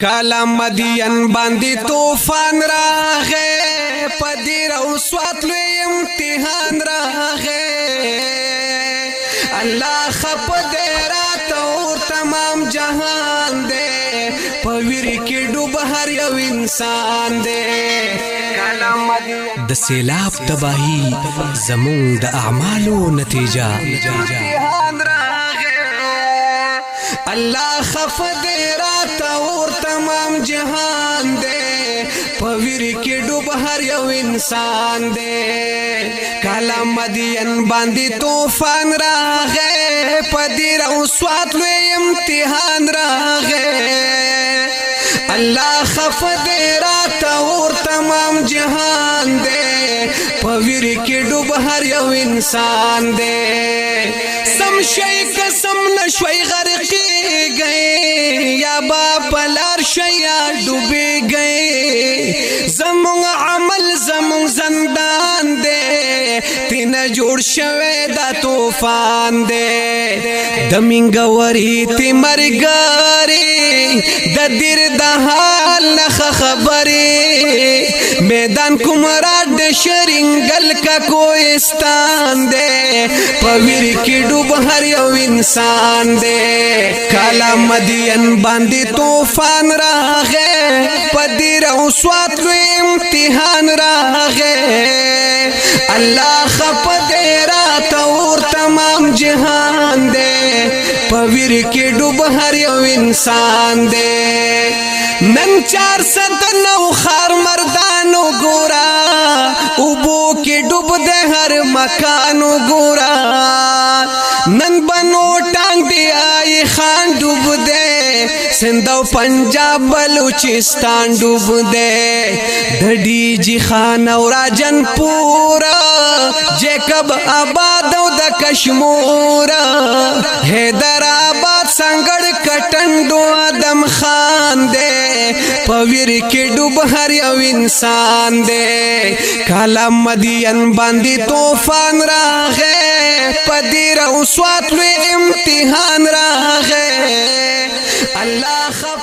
کالا مدین باندې طوفان راغې پدیر او سوات لوی امتحان راغې الله خپ دې رات او تمام جهان دې پویر کې ډوب هر یو انسان دې کالا مدین د سیلاب تباہی زمون د اعمالو نتیجه امتحان راغې الله خف دې رات اور تمام جهان دے پویر کی ڈوب ہر یو انسان دے کالا مدین باندی طوفان راغے پدیر او سوات لوی امتحان راغے اللہ خف دے رات اور تمام جہان دے پویر کی ڈوب ہر یو انسان دے سم شئی قسم نشوی غرقی گئے یا باپ لار شیا ڈوبے گئے زمون عمل زمون زندان دے تین جوڑ شوے دا طوفان دے دمینگوری تی مرگاری دا دیر دا حال نخ خبری میدان کمراد شرنگل کا کوئستان دے پویر کی ڈوب ہر یو انسان دے کالا مدین باندی طوفان راغے پدیر او سوات لوی امتحان راغے اللہ خپ دے رات اور تمام جہان دے پویر کی ڈوب ہر یو انسان دے نن 409 خار مردانو گورا اوبو کی ڈوب دے ہر مکانو گورا نن بنو ٹانگ دی آئی خان ڈوب دے سندھو پنجاب بلوچستان ڈوب دے ڈھڈی جی خان اور راجن پورا جیکب آباد دا کشمورا حیدر آباد سنگڑ کٹنڈو آدم خان دے پویر کی ڈوب ہر یو انسان دے کالا مدین باندی طوفان راغے پدیر او سوات لوی امتحان راغے اللہ خف